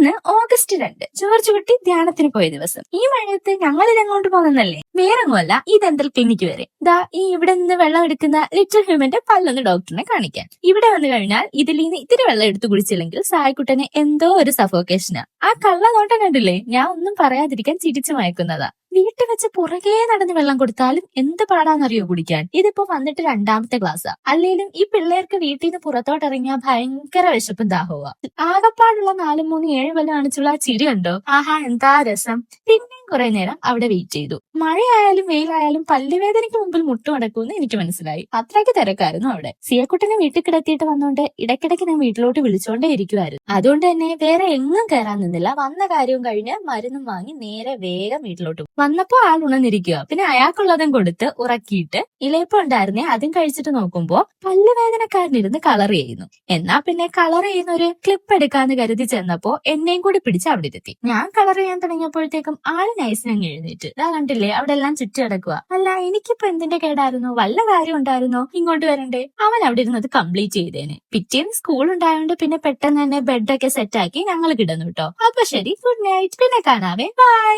ഇന്ന് August 2 George കുട്ടി ധ്യാനത്തിന് പോയ ദിവസം. ഈ മഴയത്ത് ഞങ്ങൾ ഇതെങ്ങോട്ട് പോകുന്നല്ലേ? വേറൊന്നുമല്ല, ഈ ദന്തൽ ക്ലിനിക്ക് വരെ. ദാ ഈ ഇവിടെ നിന്ന് വെള്ളം എടുക്കുന്ന ലിറ്റിൽ ഹ്യൂമന്റെ പല്ലൊന്ന് ഡോക്ടറിനെ കാണിക്കാൻ. ഇവിടെ വന്നു കഴിഞ്ഞാൽ ഇതിൽ നിന്ന് ഇത്തിരി വെള്ളം എടുത്തു കുടിച്ചില്ലെങ്കിൽ സായിക്കുട്ടന് എന്തോ ഒരു സഫോക്കേഷനാ. ആ കള്ള നോട്ടം കണ്ടില്ലേ? ഞാൻ ഒന്നും പറയാതിരിക്കാൻ ചിരിച്ചു മയക്കുന്നതാ. വീട്ടിൽ വെച്ച് പുറകെ നടന്ന് വെള്ളം കൊടുത്താലും എന്ത് പാടാന്നറിയോ കുടിക്കാൻ. ഇതിപ്പോ വന്നിട്ട് 2ാമത്തെ ക്ലാസ്സാ. അല്ലേലും ഈ പിള്ളേർക്ക് വീട്ടിൽ നിന്ന് പുറത്തോട്ടിറങ്ങിയാൽ ഭയങ്കര വിശപ്പും ദാഹവുക. ആകപ്പാടുള്ള 4, 3, 7 വല്ല കാണിച്ചുള്ള ആ ചിരി കണ്ടോ? ആഹാ, എന്താ രസം. പിന്നെയും കുറെ നേരം അവിടെ വെയിറ്റ് ചെയ്തു. മഴയായാലും വെയിലായാലും പല്ലുവേദനയ്ക്ക് മുമ്പിൽ മുട്ടുമടക്കുമെന്ന് എനിക്ക് മനസ്സിലായി. അത്രയ്ക്ക് തിരക്കായിരുന്നു അവിടെ. സിയക്കുട്ടനെ വീട്ടിൽ കിടത്തിയിട്ട് വന്നോണ്ട് ഇടയ്ക്കിടയ്ക്ക് ഞാൻ വീട്ടിലോട്ട് വിളിച്ചോണ്ടേ ഇരിക്കുവായിരുന്നു. അതുകൊണ്ട് തന്നെ വേറെ എങ്ങും കയറാൻ നിന്നില്ല. വന്ന കാര്യവും കഴിഞ്ഞ് മരുന്നും വാങ്ങി നേരെ വേഗം വീട്ടിലോട്ട് പോയി. വന്നപ്പോ ആൾ ഉണർന്നിരിക്കുക. പിന്നെ അയാൾക്കുള്ളതും കൊടുത്ത് ഉറക്കിയിട്ട് ഇലയപ്പം ഉണ്ടായിരുന്നേ അതും കഴിച്ചിട്ട് നോക്കുമ്പോ പല്ലുവേദനക്കാരനിരുന്ന് കളർ ചെയ്യുന്നു. എന്നാ പിന്നെ കളർ ചെയ്യുന്ന ഒരു ക്ലിപ്പ് എടുക്കാന്ന് കരുതി ചെന്നപ്പോ എന്നെയും കൂടി പിടിച്ച് അവിടെ ഇരുത്തി. ഞാൻ കളർ ചെയ്യാൻ തുടങ്ങിയപ്പോഴത്തേക്കും ആള് നൈസിനങ്ങ് എഴുന്നേറ്റ്. ഇതാ കണ്ടില്ലേ, അവിടെ എല്ലാം ചുറ്റി കിടക്കുക. അല്ല, എനിക്കിപ്പോ എന്തിന്റെ കേടായിരുന്നു? വല്ല കാര്യം ഉണ്ടായിരുന്നോ ഇങ്ങോട്ട് വരണ്ടേ? അവൻ അവിടെ ഇരുന്നത് കംപ്ലീറ്റ് ചെയ്തേനെ. പിറ്റേന്ന് സ്കൂൾ ഉണ്ടായോണ്ട് പിന്നെ പെട്ടെന്ന് തന്നെ ബെഡൊക്കെ സെറ്റാക്കി ഞങ്ങൾ കിടന്നു കേട്ടോ. അപ്പൊ ശരി, ഗുഡ് നൈറ്റ്. പിന്നെ കാണാവേ, ബൈ.